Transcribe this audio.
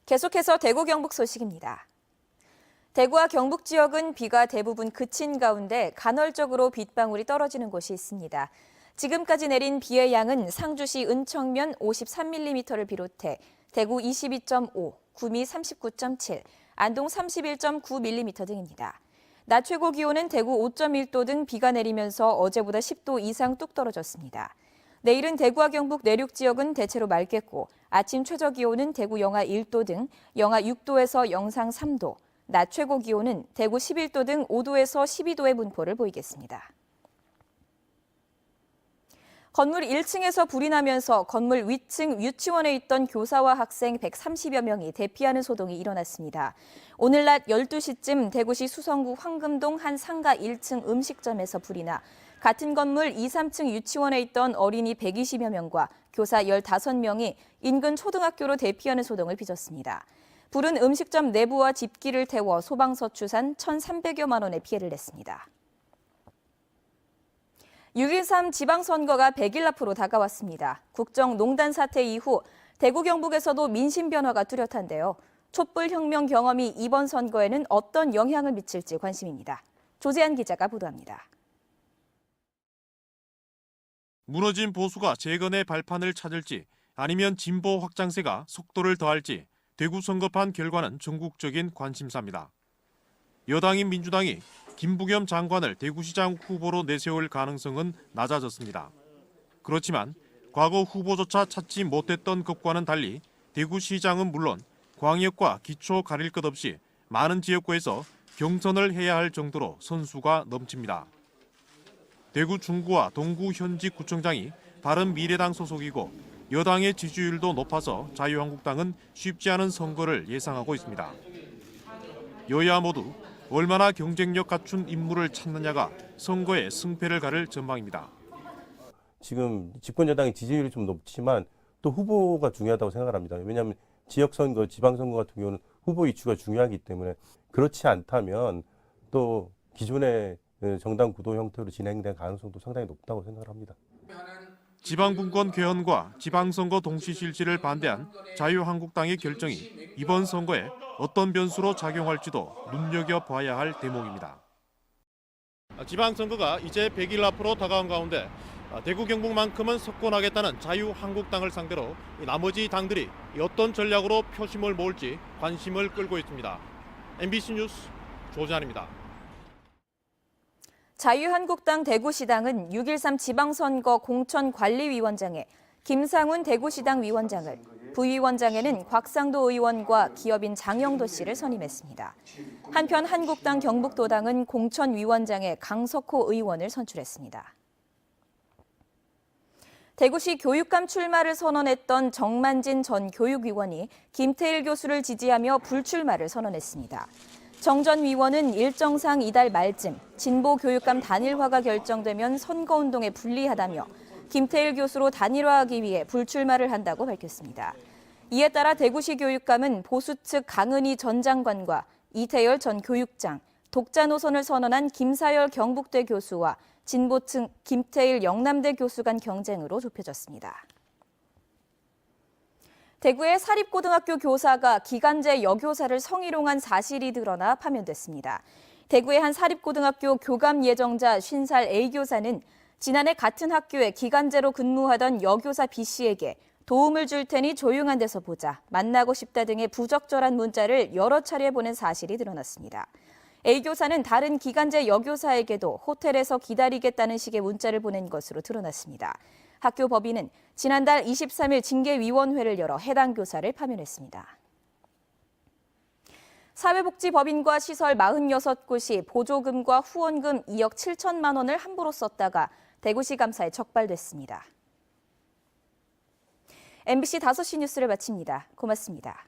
계속해서 대구 경북 소식입니다. 대구와 경북 지역은 비가 대부분 그친 가운데 간헐적으로 빗방울이 떨어지는 곳이 있습니다. 지금까지 내린 비의 양은 상주시 은청면 53mm를 비롯해 대구 22.5, 구미 39.7, 안동 31.9mm 등입니다. 낮 최고 기온은 대구 5.1도 등 비가 내리면서 어제보다 10도 이상 뚝 떨어졌습니다. 내일은 대구와 경북 내륙 지역은 대체로 맑겠고 아침 최저 기온은 대구 영하 1도 등 영하 6도에서 영상 3도, 낮 최고 기온은 대구 11도 등 5도에서 12도의 분포를 보이겠습니다. 건물 1층에서 불이 나면서 건물 위층 유치원에 있던 교사와 학생 130여 명이 대피하는 소동이 일어났습니다. 오늘 낮 12시쯤 대구시 수성구 황금동 한 상가 1층 음식점에서 불이 나 같은 건물 2, 3층 유치원에 있던 어린이 120여 명과 교사 15명이 인근 초등학교로 대피하는 소동을 빚었습니다. 불은 음식점 내부와 집기를 태워 소방서추산 1,300여만 원의 피해를 냈습니다. 6.13 지방선거가 100일 앞으로 다가왔습니다. 국정농단 사태 이후 대구 경북에서도 민심 변화가 뚜렷한데요. 촛불혁명 경험이 이번 선거에는 어떤 영향을 미칠지 관심입니다. 조재한 기자가 보도합니다. 무너진 보수가 재건의 발판을 찾을지 아니면 진보 확장세가 속도를 더할지 대구 선거판 결과는 전국적인 관심사입니다. 여당인 민주당이 김부겸 장관을 대구시장 후보로 내세울 가능성은 낮아졌습니다. 그렇지만 과거 후보조차 찾지 못했던 것과는 달리 대구시장은 물론 광역과 기초 가릴 것 없이 많은 지역구에서 경선을 해야 할 정도로 선수가 넘칩니다. 대구 중구와 동구 현직 구청장이 바른미래당 소속이고 여당의 지지율도 높아서 자유한국당은 쉽지 않은 선거를 예상하고 있습니다. 여야 모두 얼마나 경쟁력 갖춘 인물을 찾느냐가 선거의 승패를 가를 전망입니다. 지금 집권 여당의 지지율이 좀 높지만 또 후보가 중요하다고 생각합니다. 왜냐하면 지역선거, 지방선거 같은 경우는 후보 이슈가 중요하기 때문에 그렇지 않다면 또 기존의 정당 구도 형태로 진행될 가능성도 상당히 높다고 생각을 합니다. 지방분권 개헌과 지방선거 동시 실시를 반대한 자유한국당의 결정이 이번 선거에 어떤 변수로 작용할지도 눈여겨봐야 할 대목입니다. 지방선거가 이제 100일 앞으로 다가온 가운데 대구 경북만큼은 석권하겠다는 자유한국당을 상대로 나머지 당들이 어떤 전략으로 표심을 모을지 관심을 끌고 있습니다. MBC 뉴스 조재한입니다. 자유한국당 대구시당은 6.13 지방선거 공천관리위원장에 김상훈 대구시당 위원장을, 부위원장에는 곽상도 의원과 기업인 장영도 씨를 선임했습니다. 한편 한국당 경북도당은 공천위원장에 강석호 의원을 선출했습니다. 대구시 교육감 출마를 선언했던 정만진 전 교육위원이 김태일 교수를 지지하며 불출마를 선언했습니다. 정 전 위원은 일정상 이달 말쯤 진보 교육감 단일화가 결정되면 선거운동에 불리하다며 김태일 교수로 단일화하기 위해 불출마를 한다고 밝혔습니다. 이에 따라 대구시 교육감은 보수 측 강은희 전 장관과 이태열 전 교육장, 독자 노선을 선언한 김사열 경북대 교수와 진보 측 김태일 영남대 교수 간 경쟁으로 좁혀졌습니다. 대구의 사립고등학교 교사가 기간제 여교사를 성희롱한 사실이 드러나 파면됐습니다. 대구의 한 사립고등학교 교감 예정자 50살 A교사는 지난해 같은 학교에 기간제로 근무하던 여교사 B씨에게 도움을 줄 테니 조용한 데서 보자, 만나고 싶다 등의 부적절한 문자를 여러 차례 보낸 사실이 드러났습니다. A교사는 다른 기간제 여교사에게도 호텔에서 기다리겠다는 식의 문자를 보낸 것으로 드러났습니다. 학교 법인은 지난달 23일 징계위원회를 열어 해당 교사를 파면했습니다. 사회복지법인과 시설 46곳이 보조금과 후원금 2억 7천만 원을 함부로 썼다가 대구시 감사에 적발됐습니다. MBC 5시 뉴스를 마칩니다. 고맙습니다.